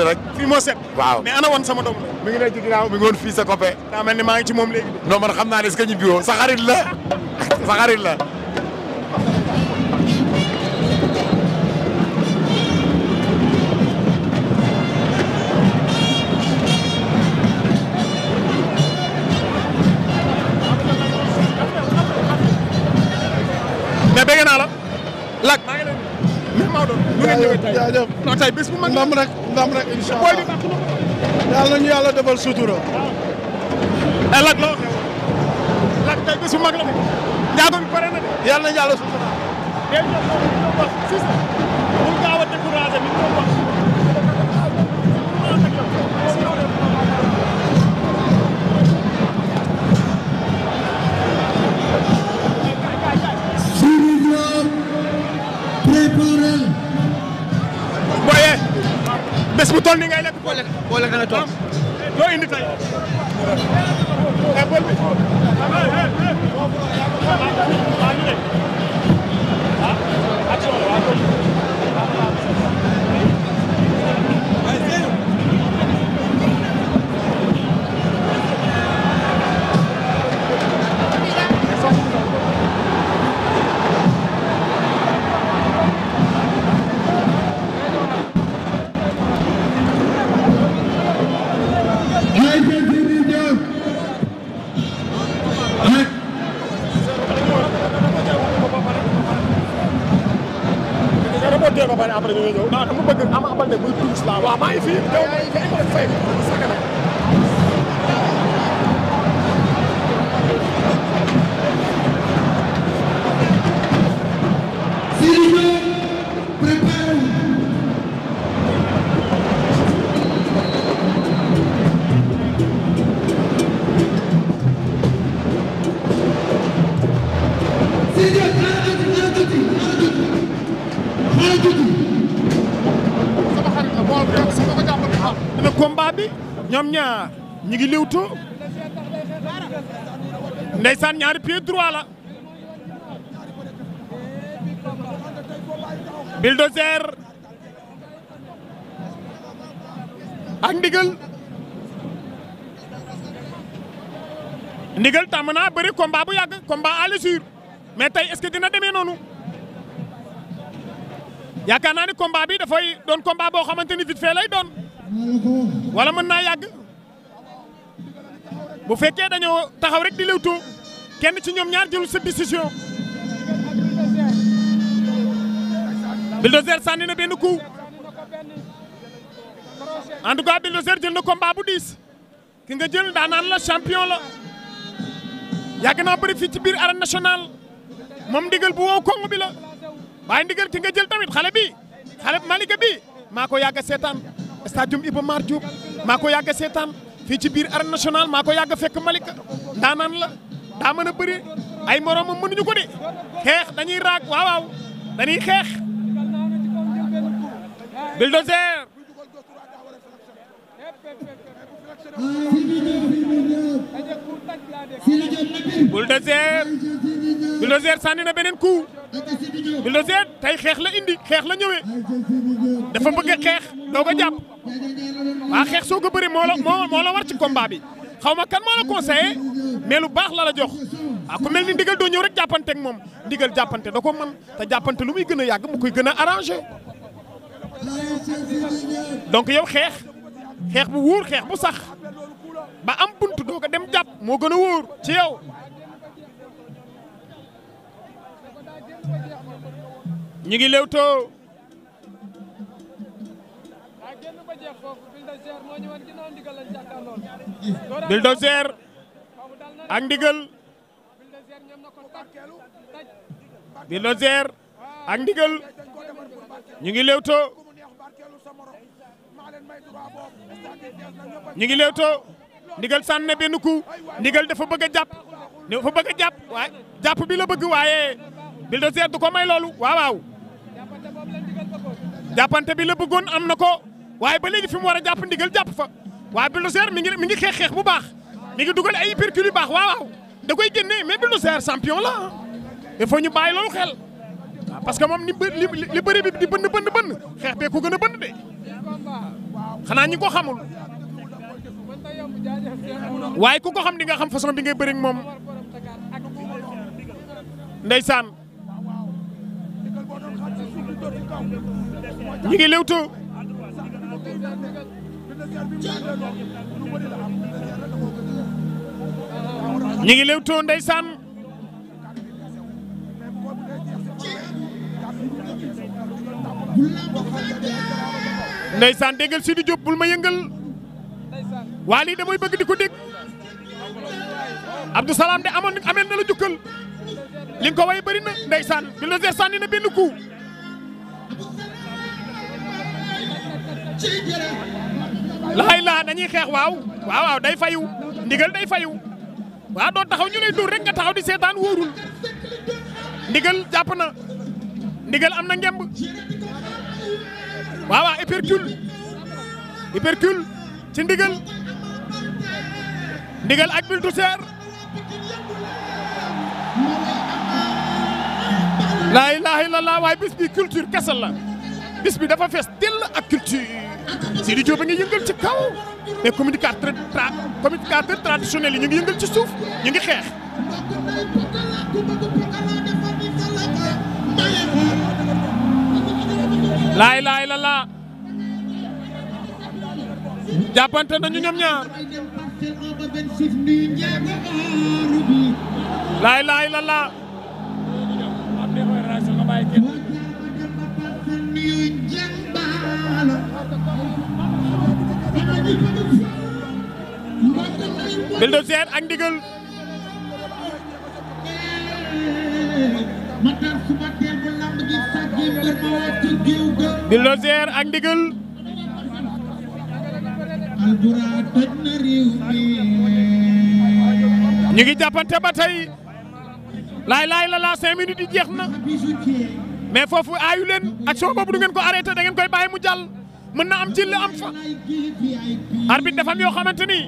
rek fii moo set. waaw mais ana woon sama doom la. mi ngi ne ci ginnaaw mi ngi woon fii sa copain. daa mel ni maa ngi ci moom léegi. non man xam naa ne est-ce que ñibbi woo sa xarit la sa xarit la. mais bëgg naa la. Lac maa ngi leen di. mais Maodo. lu ngeen ñëwee tey jaajëf non tey bés bu mag. ndam rek incha booy bi allah bàq na ko. yàlla nañu yàlla defal sutura. Lac loo xew. Lac tey bés bu mag la de. njaago bi pare na de. yàlla nañu yàlla sutura. day ñëw ñoom wax si sa. bul gaaw a découragé bi ñu wax. booyee bés bu toll nii ngay lekk boole nga toog loo indi tey bool bi ba pare après ñu ñëw non dama bëgg Ama Baldé buy tuus la waaw maa ngi fi yow fay dina combat bi ñoom ñaar ñi ngi liwtoo ndeysaan ñaari pied droit la Bulldozer ak ndigal tàmm naa bëri combat bu yàgg combat à l'usure mais tey est-ce que dina demee noonu yaakaar naa ni combat bi dafay doon combat boo xamante ni vite fait lay doon wala mën naa yàgg bu fekkee dañoo taxaw rek di lewtoo kenn ci ñoom ñaar jëlul sa décision Bulldozer sànni na benn coup en tout cas Bulldozer jël na combat bu diis ki nga jël daanaan la champion la yàgg naa bëri fii ci biir arène nationale moom ndigal bu wow koŋŋ bi la waaye ndigal ki nga jël tamit xale Malika bi maa ko yàgg a seetaan stadium Iba Mar Diop maa ko yàgg a seetaan fii ci biir arène nationale maa ko yàgg a fekk Malika ndaanaan la daa mën a bëri ay moromam mënuñu ko de xeex dañuy raag waaw dañuy xeex Bulldozer Bulldozer sànni na beneen coup Bulldozer tey xeex la indi xeex la ñëwee dafa bëgg a xeex doog a jàpp waa xeex soo ko bëri moo la war ci combat bi xaw ma kan moo la conseillé mais lu baax la la jox waaw ku mel ni ndigal doo ñëw rek jàppante ak moom ndigal jàppante da ko mën te jàppante lu muy gën a yàgg mu koy gën a arrangé donc yow xeex bu wóor xeex bu sax ba am buntu doo ko dem jàpp moo gën a wóor ci yow ñu ngi lewtoo Bulldozer ak ndigal Bulldozer ak ndigal ñu ngi lewtoo ndigal sànni na benn coup ndigal dafa bëgg a jàpp waaye jàpp bi la bëgg waaye Bulldozer du ko may loolu waaw jàppante bi la bëggoon am na ko waaye ba léegi fi mu war a jàpp ndigal jàpp fa waaye Bulldozer mi ngi xeex bu baax mi ngi dugal ay hypercule yu baax waaw da koy génne mais Bulldozer champion la il faut ñu bàyyi loolu xel parce que moom li bëri bi di bënn xeex bee ko gën a bënn de xanaa ñi ko xamul waaye ku ko xam di nga xam façon bi ngay bëri ak moom ndeysaan ñi ngi lewtoo ñi ngi lewtoo ndeysaan ndeysaan déggal Sidi Diop bul ma yëngal waa lii damay bëgg di ko dégg Abdou Salam de amel na la jukkal li nga ko way bëri na ndeysaan Bulldozer sànni na benn coup laay laa dañuy xeex waaw day fayu ndigal day fayu waaw doo taxaw ñu lay dóor rek nga taxaw di seetaan wóorul ndigal jàpp na ndigal am na ngemb waaw hypercule ci ndigal ak Bulldozer laa ilaaha illallaah waaye bis bi culture kese la bis bi dafa fees dell ak culture Sidi Diop a ngi yëngal ci kaw mais communicateur traditionnel yi ñu ngi yëngal ci suuf ñu ngi xeex laa ilaaha illallaah jàppante nañu ñoom ñaar laa ilaaha illallaah Bulldozer ak ndigal Bulldozer ak ndigal ñu ngi jàppante ba tey laay la 5 minutes yi jeex na mais foofu aayu leen action boobu du ngeen ko arrêté da ngeen koy bàyyi mu jàll mën na am jël am fa arbitre dafa am yoo xamante ni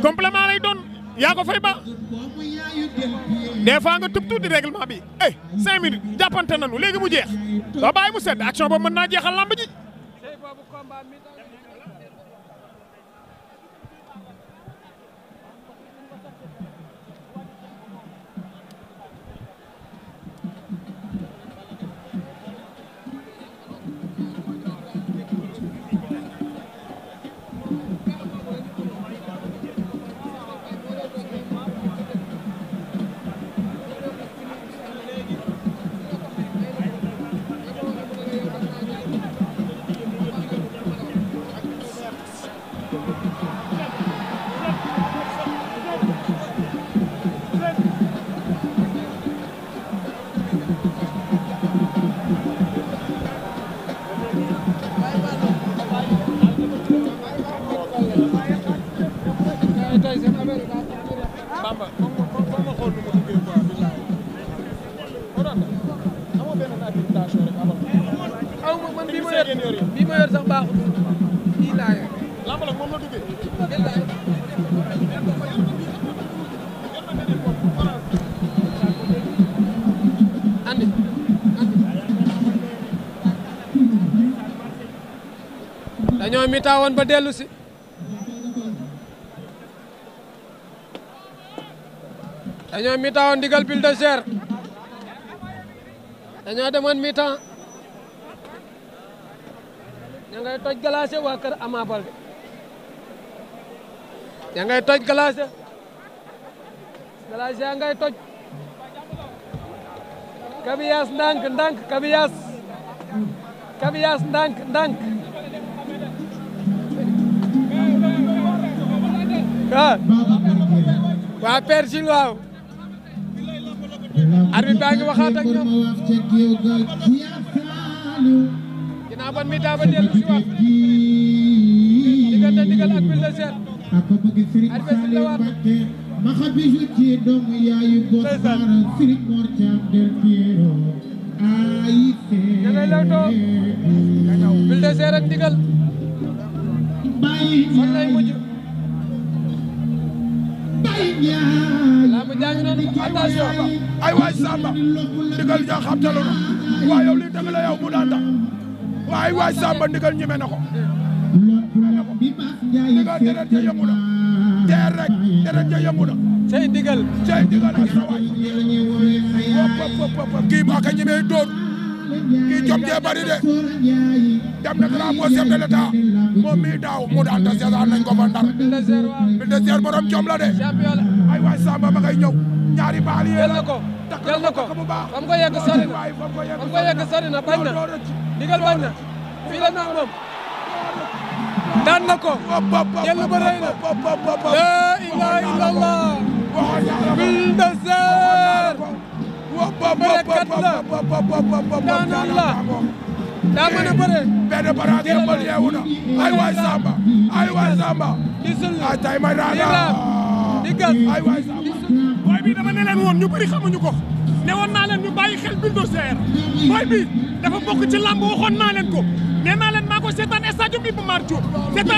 complément lay doon yaa ko fay ba des fois nga tëb tuuti règlement bi 5 minutes jàppante nañu léegi mu jeex doo bàyyi mu sedd action boobu mën naa jeexal lamb ji. bii ma yor sax baaxul bii laa yor. lamb la moom la duggee. andi. dañoo mitaawoon ba dellu si. dañoo mitaawoon ndigal Bulldozer. dañoo demoon mitaan. ña ngay toj glace waa kër Ama Baldé ña ngay toj glace yaa ngay toj kabiyaas ndànk kabiyaas ndànk waa Père Gilles waaw arbitre baa ngi waxaat ak ñoom ginnaaw ban mi taa ba dellu si waat diggante ndigal ak Bulldozer arbitre la waat ña ngay lewtoo Bulldozer ak ndigal fan lay mujj laa ma jaa ngi noonu attention. ay waay Samba ndigal ja xabtalu na waaye yow li dëgg la yow mu daan tax waaye waay Samba ndigal ñeme na ko ndigal deret ja yëngu na teer rek deret ja yëngu na cey ndigal ak sa waay kii maa ka ñeme dóor kii jom jee bari de dem na drapeau chef de l'État moom mi daaw mu daan ta seetaan nañ ko fa Ndar Bulldozer borom jom la de ay waay Samba ma ngay ñëw ñaari baal yi jël na ko fam ko yegg sori na fam ko yegg sori na bañ na ndigal bañ na fii la nag moom daan na ko jël ba rëy na la ilaha illallah Bulldozer bërekat la daanaan la daa mën a bëre benn baraak yëmbal yeewu na ay waay Samba disul ay tay may raada di gas ay waay Samba booy bi dama ne leen woon ñu bëri xamuñu ko ne woon naa leen ñu bàyyi xel Bulldozer booy bi dafa bokk ci lamb waxoon naa leen ko nee naa leen maa ko seetaan stade Iba Mar Diop